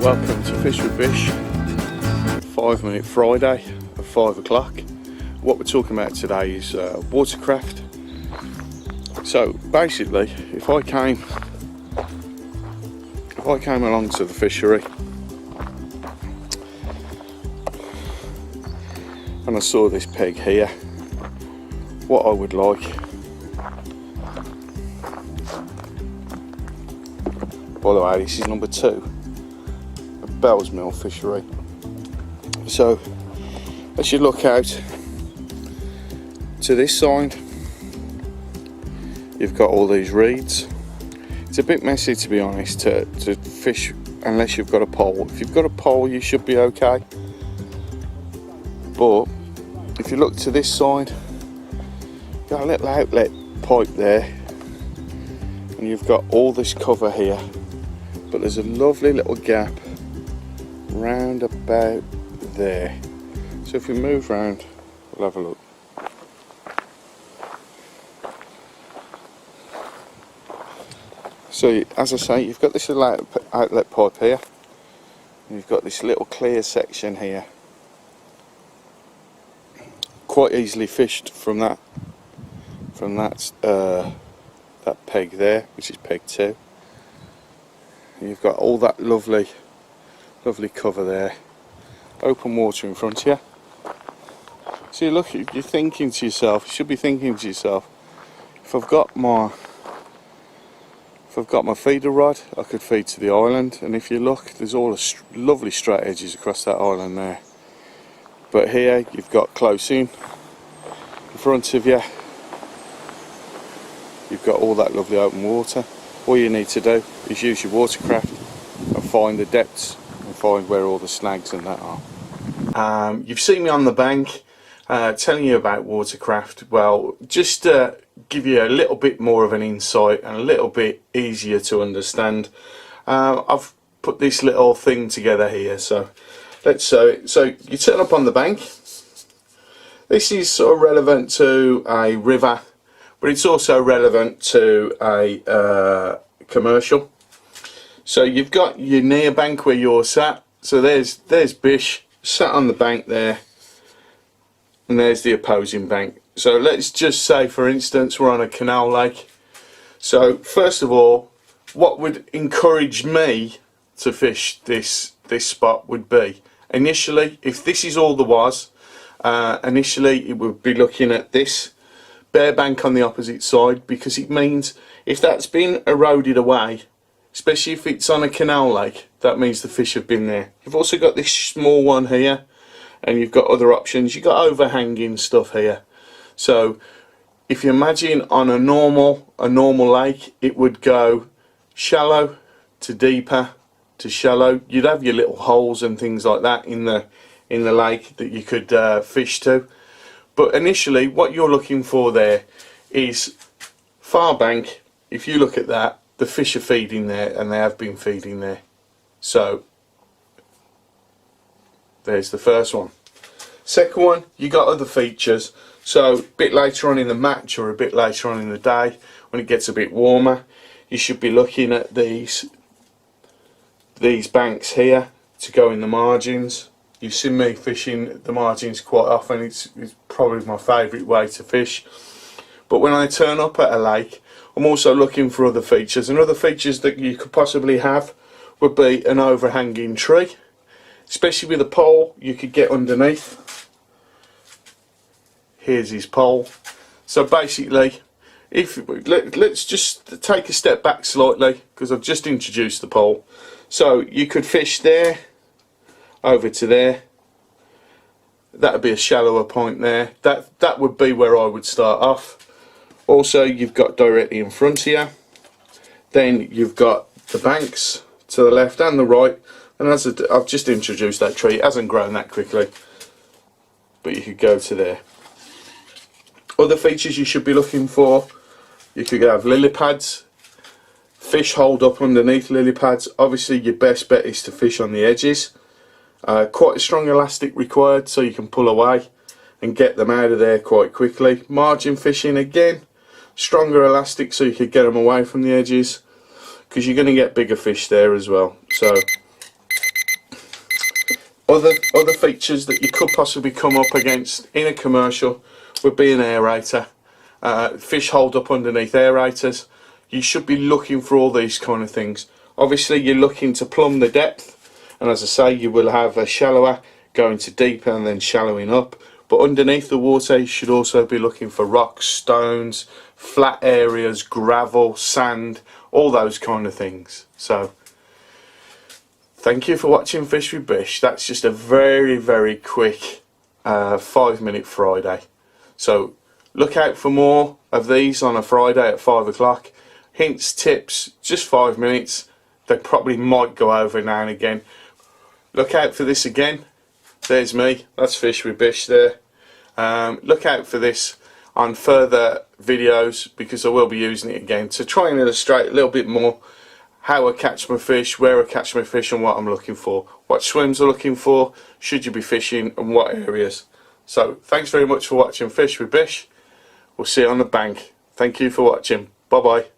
Welcome to Fish with Bish, 5-minute Friday at 5 o'clock. What we're talking about today is watercraft. So basically, if I came along to the fishery and I saw this peg here, what I would like, by the way, this is number 2 at Bell's Mill Fishery. So as you look out to this side, you've got all these reeds. It's a bit messy, to be honest, to fish unless you've got a pole. If you've got a pole, you should be okay. But if you look to this side, you've got a little outlet pipe there, and you've got all this cover here. But there's a lovely little gap round about there. So if we move round, we'll have a look. So as I say, you've got this little outlet pipe here, and you've got this little clear section here, quite easily fished from that peg there, which is peg 2. And you've got all that lovely cover there, open water in front of you. So you look, you're thinking to yourself, you should be thinking to yourself, if I've got my feeder rod, I could feed to the island. And if you look, there's all the lovely straight edges across that island there. But here you've got close in front of you, you've got all that lovely open water. All you need to do is use your watercraft and find the depths and find where all the snags and that are. You've seen me on the bank telling you about watercraft. Well, just to give you a little bit more of an insight and a little bit easier to understand, I've put this little thing together here. So so you turn up on the bank. This is sort of relevant to a river, but it's also relevant to a commercial. So you've got your near bank where you're sat. So there's Bish sat on the bank there, and there's the opposing bank. So let's just say, for instance, we're on a canal lake. So first of all, what would encourage me to fish this spot would be, initially, if this is all there was, initially it would be looking at this bare bank on the opposite side, because it means if that's been eroded away, especially if it's on a canal lake, that means the fish have been there. You've also got this small one here, and you've got other options. You've got overhanging stuff here. So if you imagine on a normal lake, it would go shallow to deeper to shallow. You'd have your little holes and things like that in the lake that you could fish to. But initially, what you're looking for there is far bank. If you look at that, the fish are feeding there, and they have been feeding there. So there's the first one. Second one, you got other features. So a bit later on in the match, or a bit later on in the day, when it gets a bit warmer, you should be looking at these banks here to go in the margins. You've seen me fishing the margins quite often. It's probably my favourite way to fish. But when I turn up at a lake, I'm also looking for other features, and other features that you could possibly have would be an overhanging tree. Especially with a pole, you could get underneath. Here's his pole. So basically, let's just take a step back slightly, because I've just introduced the pole. So you could fish there, over to there. That would be a shallower point there. That would be where I would start off. Also, you've got directly in front here. Then you've got the banks to the left and the right. And as I've just introduced that tree, it hasn't grown that quickly, but you could go to there. Other features you should be looking for, you could have lily pads. Fish hold up underneath lily pads. Obviously your best bet is to fish on the edges. Quite a strong elastic required, so you can pull away and get them out of there quite quickly. Margin fishing, again, stronger elastic so you could get them away from the edges, because you're going to get bigger fish there as well. So Other features that you could possibly come up against in a commercial would be an aerator. Fish hold up underneath aerators. You should be looking for all these kind of things. Obviously you're looking to plumb the depth, and as I say, you will have a shallower going to deeper and then shallowing up, but underneath the water you should also be looking for rocks, stones, flat areas, gravel, sand, all those kind of things. So thank you for watching Fish with Bish. That's just a very quick 5-minute Friday. So look out for more of these on a Friday at 5 o'clock. Hints, tips, just 5 minutes. They probably might go over now and again. Look out for this again. There's me. That's Fish with Bish there. Look out for this on further videos, because I will be using it again to try and illustrate a little bit more how I catch my fish, where I catch my fish, and what I'm looking for. What swims I'm looking for, should you be fishing, and what areas. So thanks very much for watching Fish with Bish. We'll see you on the bank. Thank you for watching. Bye bye.